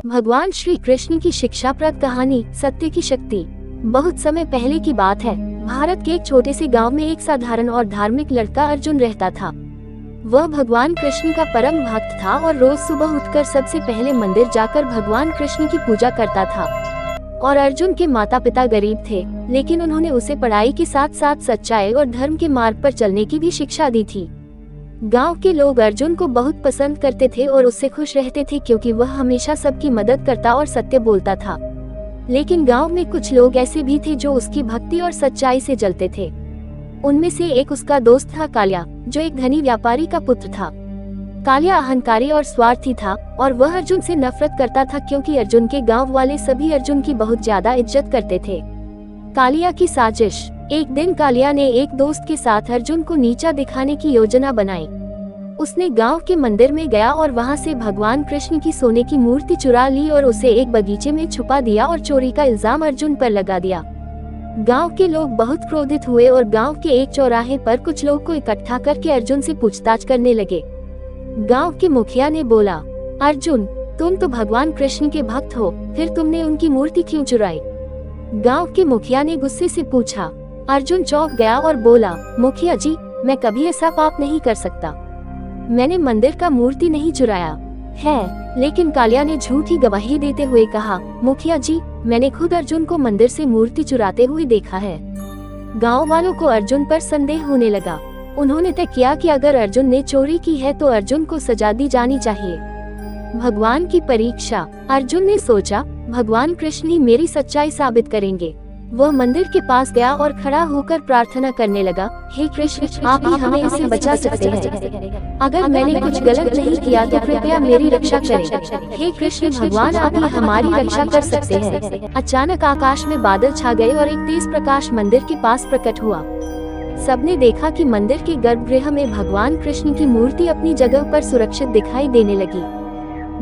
भगवान श्री कृष्ण की शिक्षाप्रद कहानी सत्य की शक्ति। बहुत समय पहले की बात है। भारत के एक छोटे से गांव में एक साधारण और धार्मिक लड़का अर्जुन रहता था। वह भगवान कृष्ण का परम भक्त था और रोज सुबह उठकर सबसे पहले मंदिर जाकर भगवान कृष्ण की पूजा करता था। और अर्जुन के माता पिता गरीब थे, लेकिन उन्होंने उसे पढ़ाई के साथ साथ सच्चाई और धर्म के मार्ग पर चलने की भी शिक्षा दी थी। गांव के लोग अर्जुन को बहुत पसंद करते थे और उससे खुश रहते थे, क्योंकि वह हमेशा सबकी मदद करता और सत्य बोलता था। लेकिन गांव में कुछ लोग ऐसे भी थे जो उसकी भक्ति और सच्चाई से जलते थे। उनमें से एक उसका दोस्त था कालिया, जो एक धनी व्यापारी का पुत्र था। कालिया अहंकारी और स्वार्थी था और वह अर्जुन से नफरत करता था, क्योंकि अर्जुन के गांव वाले सभी अर्जुन की बहुत ज्यादा इज्जत करते थे। कालिया की साजिश। एक दिन कालिया ने एक दोस्त के साथ अर्जुन को नीचा दिखाने की योजना बनाई। उसने गांव के मंदिर में गया और वहां से भगवान कृष्ण की सोने की मूर्ति चुरा ली और उसे एक बगीचे में छुपा दिया और चोरी का इल्जाम अर्जुन पर लगा दिया। गांव के लोग बहुत क्रोधित हुए और गांव के एक चौराहे पर कुछ लोग को इकट्ठा करके अर्जुन से पूछताछ करने लगे। गांव के मुखिया ने बोला, अर्जुन, तुम तो भगवान कृष्ण के भक्त हो, फिर तुमने उनकी मूर्ति क्यों चुराई? गांव के मुखिया ने गुस्से से पूछा। अर्जुन चौंक गया और बोला, मुखिया जी, मैं कभी ऐसा पाप नहीं कर सकता। मैंने मंदिर का मूर्ति नहीं चुराया है। लेकिन कालिया ने झूठी गवाही देते हुए कहा, मुखिया जी, मैंने खुद अर्जुन को मंदिर से मूर्ति चुराते हुए देखा है। गांव वालों को अर्जुन पर संदेह होने लगा। उन्होंने तय किया कि अगर अर्जुन ने चोरी की है तो अर्जुन को सजा दी जानी चाहिए। भगवान की परीक्षा। अर्जुन ने सोचा, भगवान कृष्ण ही मेरी सच्चाई साबित करेंगे। वह मंदिर के पास गया और खड़ा होकर प्रार्थना करने लगा, हे कृष्ण, आप ही हमें इससे बचा सकते हैं। अगर मैंने कुछ गलत नहीं किया तो कृपया मेरी रक्षा करें। हे कृष्ण भगवान, आप ही हमारी रक्षा कर सकते हैं। अचानक आकाश में बादल छा गए और एक तेज प्रकाश मंदिर के पास प्रकट हुआ। सबने देखा कि मंदिर के गर्भगृह में भगवान कृष्ण की मूर्ति अपनी जगह पर सुरक्षित दिखाई देने लगी।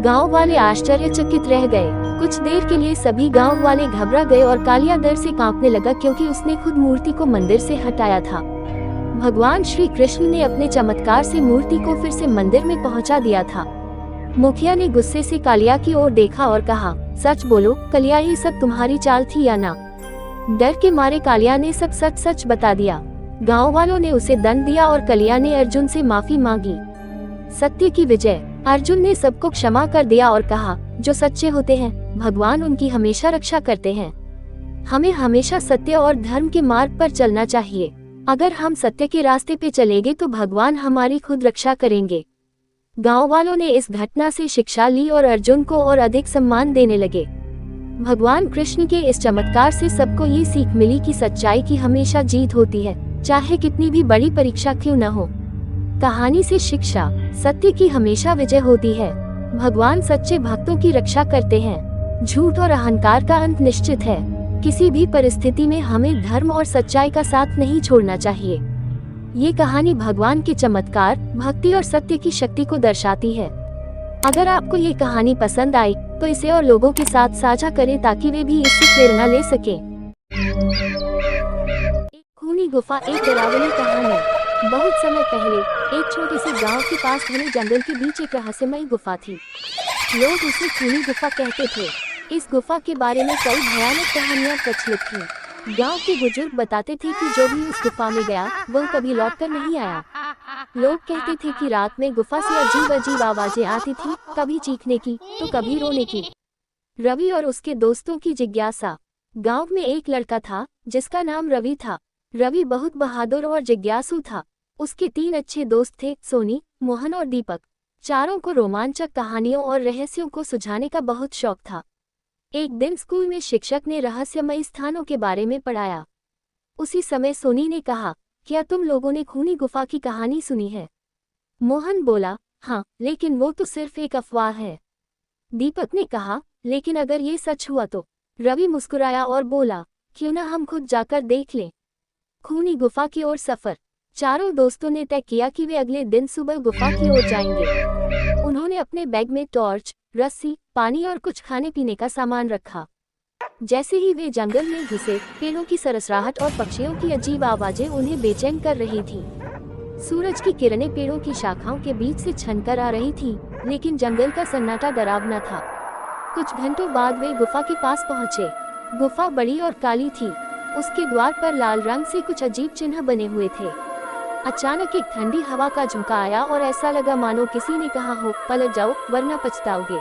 गांव वाले आश्चर्यचकित रह गए। कुछ देर के लिए सभी गांव वाले घबरा गए और कालिया डर से कांपने लगा, क्योंकि उसने खुद मूर्ति को मंदिर से हटाया था। भगवान श्री कृष्ण ने अपने चमत्कार से मूर्ति को फिर से मंदिर में पहुंचा दिया था। मुखिया ने गुस्से से कालिया की ओर देखा और कहा, सच बोलो कालिया, ये सब तुम्हारी चाल थी या ना? डर के मारे कालिया ने सब सच सच बता दिया। गाँव वालों ने उसे दंड दिया और कालिया ने अर्जुन से माफी मांगी। सत्य की विजय। अर्जुन ने सबको क्षमा कर दिया और कहा, जो सच्चे होते हैं भगवान उनकी हमेशा रक्षा करते हैं। हमें हमेशा सत्य और धर्म के मार्ग पर चलना चाहिए। अगर हम सत्य के रास्ते पे चलेंगे तो भगवान हमारी खुद रक्षा करेंगे। गांव वालों ने इस घटना से शिक्षा ली और अर्जुन को और अधिक सम्मान देने लगे। भगवान कृष्ण के इस चमत्कार से सबको ये सीख मिली कि सच्चाई की हमेशा जीत होती है, चाहे कितनी भी बड़ी परीक्षा क्यों न हो। कहानी से शिक्षा। सत्य की हमेशा विजय होती है। भगवान सच्चे भक्तों की रक्षा करते हैं। झूठ और अहंकार का अंत निश्चित है। किसी भी परिस्थिति में हमें धर्म और सच्चाई का साथ नहीं छोड़ना चाहिए। ये कहानी भगवान के चमत्कार, भक्ति और सत्य की शक्ति को दर्शाती है। अगर आपको ये कहानी पसंद आई तो इसे और लोगों के साथ साझा करें, ताकि वे भी इससे प्रेरणा ले सकें। खूनी गुफा एक डरावनी कहानी। बहुत समय पहले एक छोटे से गांव के पास घने जंगल के बीच एक रहस्यमय गुफा थी। लोग इसे खूनी गुफा कहते थे। इस गुफा के बारे में कई भयानक कहानियां प्रचलित थीं। गांव के बुजुर्ग बताते थे कि जो भी उस गुफा में गया वह कभी लौटकर नहीं आया। लोग कहते थे कि रात में गुफा से अजीब अजीब आवाजें आती थी, कभी चीखने की तो कभी रोने की। रवि और उसके दोस्तों की जिज्ञासा। गाँव में एक लड़का था जिसका नाम रवि था। रवि बहुत बहादुर और जिज्ञासु था। उसके 3 अच्छे दोस्त थे, सोनी, मोहन और दीपक। चारों को रोमांचक कहानियों और रहस्यों को सुझाने का बहुत शौक था। एक दिन स्कूल में शिक्षक ने रहस्यमय स्थानों के बारे में पढ़ाया। उसी समय सोनी ने कहा, क्या तुम लोगों ने खूनी गुफा की कहानी सुनी है? मोहन बोला, हाँ, लेकिन वो तो सिर्फ एक अफवाह है। दीपक ने कहा, लेकिन अगर ये सच हुआ तो? रवि मुस्कुराया और बोला, क्यों ना हम खुद जाकर देख लें। खूनी गुफा की ओर सफर। चारों दोस्तों ने तय किया कि वे अगले दिन सुबह गुफा की ओर जाएंगे। उन्होंने अपने बैग में टॉर्च, रस्सी, पानी और कुछ खाने पीने का सामान रखा। जैसे ही वे जंगल में घुसे, पेड़ों की सरसराहट और पक्षियों की अजीब आवाजें उन्हें बेचैन कर रही थीं। सूरज की किरणें पेड़ों की शाखाओं के बीच से छनकर आ रही थीं, लेकिन जंगल का सन्नाटा डरावना था। कुछ घंटों बाद वे गुफा के पास पहुँचे। गुफा बड़ी और काली थी। उसके द्वार पर लाल रंग से कुछ अजीब चिन्ह बने हुए थे। अचानक एक ठंडी हवा का झोंका आया और ऐसा लगा मानो किसी ने कहा हो, पलट जाओ वरना पछताओगे।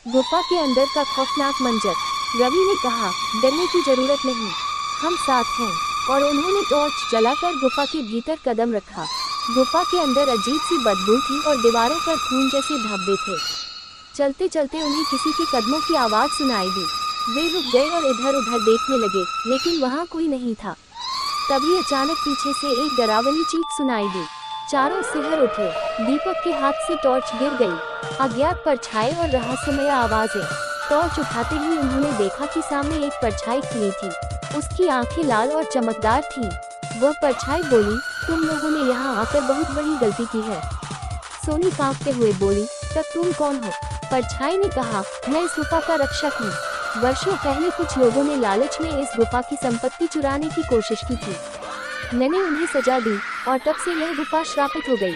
गुफा के अंदर का खौफनाक मंजर। रवि ने कहा, डरने की जरूरत नहीं, हम साथ हैं। और उन्होंने टॉर्च जलाकर गुफा के भीतर कदम रखा। गुफा के अंदर अजीब सी बदबू थी और दीवारों पर खून जैसे धब्बे थे। चलते चलते उन्हें किसी के कदमों की आवाज़ सुनाई दी। वे रुक गए और इधर उधर देखने लगे, लेकिन वहाँ कोई नहीं था। तभी अचानक पीछे से एक डरावनी चीख सुनाई दी। चारों सिहर उठे। दीपक के हाथ से टॉर्च गिर गई। अज्ञात परछाई और रहस्यमय आवाजें। टॉर्च उठाते ही उन्होंने देखा कि सामने एक परछाई खड़ी थी। उसकी आंखें लाल और चमकदार थीं। वह परछाई बोली, तुम लोगों ने यहाँ आकर बहुत बड़ी गलती की है। सोनी कांपते हुए बोली, तब तुम कौन हो? परछाई ने कहा, मैं इस गुफा का रक्षक हूँ। वर्षों पहले कुछ लोगों ने लालच में इस गुफा की संपत्ति चुराने की कोशिश की थी। मैंने उन्हें सजा दी और तब से यह गुफा श्रापित हो गई।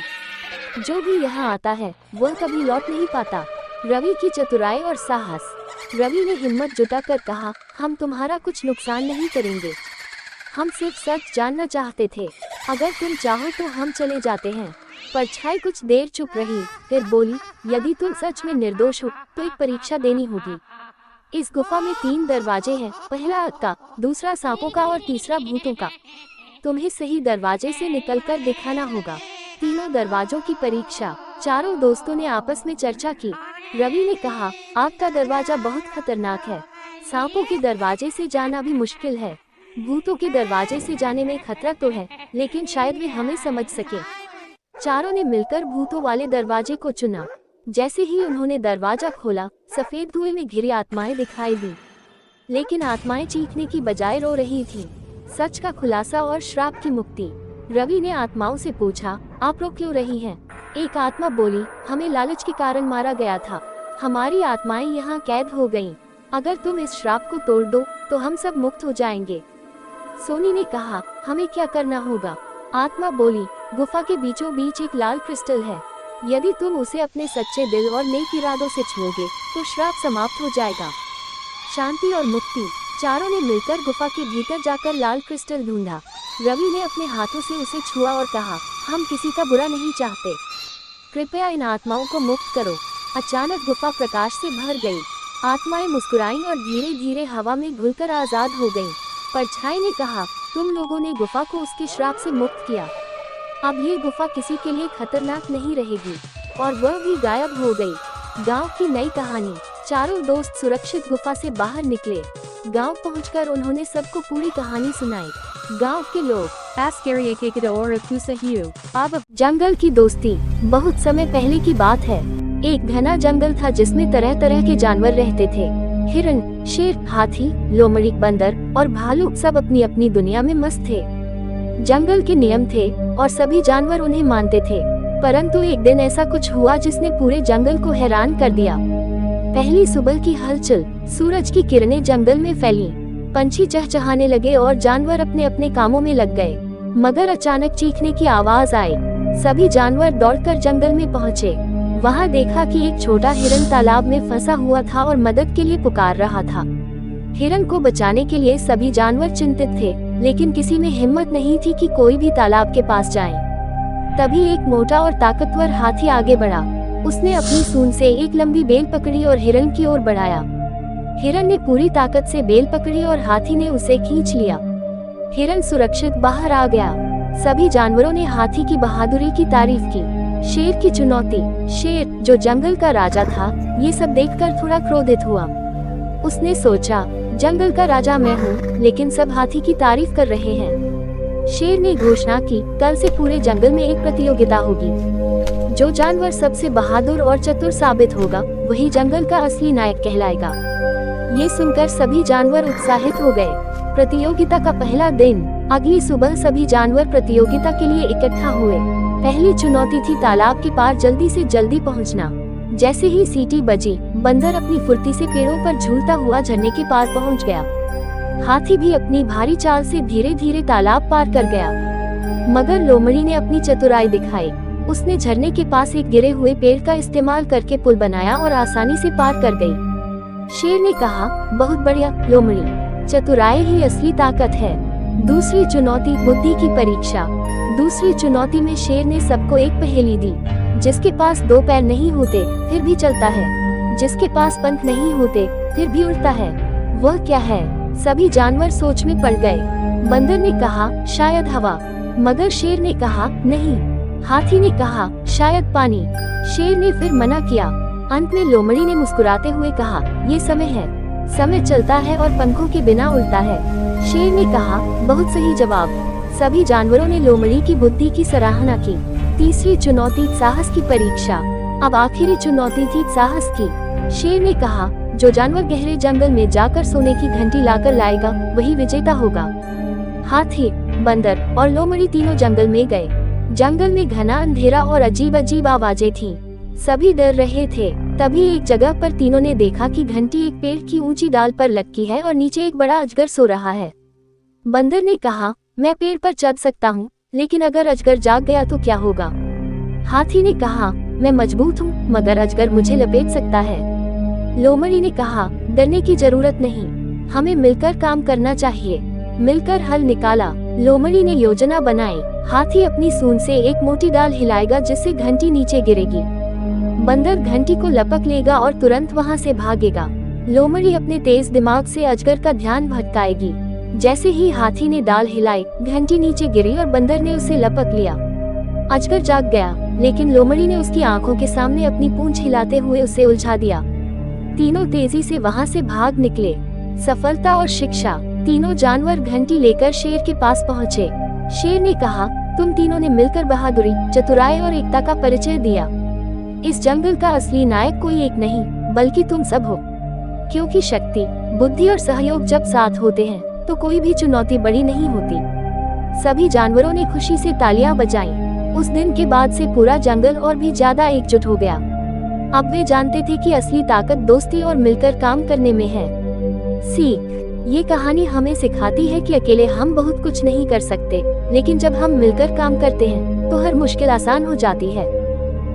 जो भी यहाँ आता है वह कभी लौट नहीं पाता। रवि की चतुराई और साहस। रवि ने हिम्मत जुटाकर कहा, हम तुम्हारा कुछ नुकसान नहीं करेंगे। हम सिर्फ सच जानना चाहते थे। अगर तुम चाहो तो हम चले जाते हैं। परछाई कुछ देर चुप रही, फिर बोली, यदि तुम सच में निर्दोष हो तो एक परीक्षा देनी होगी। इस गुफा में 3 दरवाजे हैं, पहला आग का, दूसरा सांपों का और तीसरा भूतों का। तुम्हें सही दरवाजे से निकलकर दिखाना होगा। तीनों दरवाजों की परीक्षा। चारों दोस्तों ने आपस में चर्चा की। रवि ने कहा, आग का दरवाजा बहुत खतरनाक है। सांपों के दरवाजे से जाना भी मुश्किल है। भूतों के दरवाजे से जाने में खतरा तो है, लेकिन शायद वे हमें समझ सके। चारों ने मिलकर भूतों वाले दरवाजे को चुना। जैसे ही उन्होंने दरवाजा खोला, सफेद धुएं में घिरी आत्माएं दिखाई दी। लेकिन आत्माएं चीखने की बजाय रो रही थीं। सच का खुलासा और श्राप की मुक्ति। रवि ने आत्माओं से पूछा, आप रो क्यों रही हैं? एक आत्मा बोली, हमें लालच के कारण मारा गया था। हमारी आत्माएं यहाँ कैद हो गईं। अगर तुम इस श्राप को तोड़ दो तो हम सब मुक्त हो जाएंगे। सोनी ने कहा, हमें क्या करना होगा? आत्मा बोली, गुफा के बीचों बीच एक लाल क्रिस्टल है। यदि तुम उसे अपने सच्चे दिल और नेक इरादों से छुओगे तो श्राप समाप्त हो जाएगा। शांति और मुक्ति। चारों ने मिलकर गुफा के भीतर जाकर लाल क्रिस्टल ढूंढा। रवि ने अपने हाथों से उसे छुआ और कहा, हम किसी का बुरा नहीं चाहते। कृपया इन आत्माओं को मुक्त करो। अचानक गुफा प्रकाश से भर गई। आत्माएं मुस्कुराईं और धीरे धीरे हवा में घुलकर आजाद हो गईं। परछाई ने कहा, तुम लोगों ने गुफा को उसके श्राप से मुक्त किया। अब ये गुफा किसी के लिए खतरनाक नहीं रहेगी। और वह भी गायब हो गई। गांव की नई कहानी। चारों दोस्त सुरक्षित गुफा से बाहर निकले। गांव पहुंचकर उन्होंने सबको पूरी कहानी सुनाई। गांव के लोग जंगल की दोस्ती। बहुत समय पहले की बात है। एक घना जंगल था जिसमें तरह तरह के जानवर रहते थे। हिरण, शेर, हाथी, लोमड़ी, बंदर और भालू सब अपनी अपनी दुनिया में मस्त थे। जंगल के नियम थे और सभी जानवर उन्हें मानते थे। परंतु एक दिन ऐसा कुछ हुआ जिसने पूरे जंगल को हैरान कर दिया। पहली सुबह की हलचल। सूरज की किरणें जंगल में फैलीं। पंछी चहचहाने लगे और जानवर अपने अपने कामों में लग गए। मगर अचानक चीखने की आवाज आई। सभी जानवर दौड़कर जंगल में पहुंचे। वहां देखा कि एक छोटा हिरन तालाब में फंसा हुआ था और मदद के लिए पुकार रहा था। हिरन को बचाने के लिए सभी जानवर चिंतित थे, लेकिन किसी में हिम्मत नहीं थी कि कोई भी तालाब के पास जाए। तभी एक मोटा और ताकतवर हाथी आगे बढ़ा। उसने अपनी सूंड से एक लंबी बेल पकड़ी और हिरन की ओर बढ़ाया। हिरन ने पूरी ताकत से बेल पकड़ी और हाथी ने उसे खींच लिया। हिरन सुरक्षित बाहर आ गया। सभी जानवरों ने हाथी की बहादुरी की तारीफ की। शेर की चुनौती। शेर, जो जंगल का राजा था, ये सब देखकर थोड़ा क्रोधित हुआ। उसने सोचा, जंगल का राजा मैं हूँ, लेकिन सब हाथी की तारीफ कर रहे हैं। शेर ने घोषणा की, कल से पूरे जंगल में एक प्रतियोगिता होगी। जो जानवर सबसे बहादुर और चतुर साबित होगा, वही जंगल का असली नायक कहलाएगा। ये सुनकर सभी जानवर उत्साहित हो गए। प्रतियोगिता का पहला दिन। अगली सुबह सभी जानवर प्रतियोगिता के लिए इकट्ठा हुए। पहली चुनौती थी तालाब के पार जल्दी से जल्दी पहुंचना। जैसे ही सीटी बजी, बंदर अपनी फुर्ती से पेड़ों पर झूलता हुआ झरने के पार पहुंच गया। हाथी भी अपनी भारी चाल से धीरे धीरे तालाब पार कर गया। मगर लोमड़ी ने अपनी चतुराई दिखाई। उसने झरने के पास एक गिरे हुए पेड़ का इस्तेमाल करके पुल बनाया और आसानी से पार कर गई। शेर ने कहा, बहुत बढ़िया लोमड़ी, चतुराई ही असली ताकत है। दूसरी चुनौती, बुद्धि की परीक्षा। दूसरी चुनौती में शेर ने सबको एक पहेली दी। जिसके पास 2 पैर नहीं होते फिर भी चलता है, जिसके पास पंख नहीं होते फिर भी उड़ता है, वह क्या है? सभी जानवर सोच में पड़ गए। बंदर ने कहा, शायद हवा। मगर शेर ने कहा, नहीं। हाथी ने कहा, शायद पानी। शेर ने फिर मना किया। अंत में लोमड़ी ने मुस्कुराते हुए कहा, ये समय है। समय चलता है और पंखों के बिना उड़ता है। शेर ने कहा, बहुत सही जवाब। सभी जानवरों ने लोमड़ी की बुद्धि की सराहना की। तीसरी चुनौती, साहस की परीक्षा। अब आखिरी चुनौती थी साहस की। शेर ने कहा, जो जानवर गहरे जंगल में जाकर सोने की घंटी लाकर लाएगा वही विजेता होगा। हाथी, बंदर और लोमड़ी तीनों जंगल में गए। जंगल में घना अंधेरा और अजीब अजीब आवाजें थीं। सभी डर रहे थे। तभी एक जगह पर तीनों ने देखा कि घंटी एक पेड़ की ऊंची डाल पर लटकी है और नीचे एक बड़ा अजगर सो रहा है। बंदर ने कहा, मैं पेड़ पर चढ़ सकता हूँ, लेकिन अगर अजगर जाग गया तो क्या होगा? हाथी ने कहा, मैं मजबूत हूँ, मगर अजगर मुझे लपेट सकता है। लोमड़ी ने कहा, डरने की जरूरत नहीं, हमें मिलकर काम करना चाहिए। मिलकर हल निकाला। लोमड़ी ने योजना बनाई। हाथी अपनी सूंड से एक मोटी डाल हिलाएगा जिससे घंटी नीचे गिरेगी। बंदर घंटी को लपक लेगा और तुरंत वहां से भागेगा। लोमड़ी अपने तेज दिमाग से अजगर का ध्यान भटकाएगी। जैसे ही हाथी ने डाल हिलाई, घंटी नीचे गिरी और बंदर ने उसे लपक लिया। अजगर जाग गया, लेकिन लोमड़ी ने उसकी आंखों के सामने अपनी पूंछ हिलाते हुए उसे उलझा दिया। तीनों तेजी से वहां से भाग निकले। सफलता और शिक्षा। तीनों जानवर घंटी लेकर शेर के पास पहुँचे। शेर ने कहा, तुम तीनों ने मिलकर बहादुरी, चतुराई और एकता का परिचय दिया। इस जंगल का असली नायक कोई एक नहीं, बल्कि तुम सब हो। क्योंकि शक्ति, बुद्धि और सहयोग जब साथ होते हैं तो कोई भी चुनौती बड़ी नहीं होती। सभी जानवरों ने खुशी से तालियां बजाईं। उस दिन के बाद से पूरा जंगल और भी ज्यादा एकजुट हो गया। अब वे जानते थे कि असली ताकत दोस्ती और मिलकर काम करने में है। सीख, ये कहानी हमें सिखाती है कि अकेले हम बहुत कुछ नहीं कर सकते, लेकिन जब हम मिलकर काम करते हैं तो हर मुश्किल आसान हो जाती है।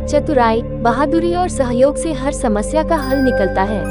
चतुराई, बहादुरी और सहयोग से हर समस्या का हल निकलता है।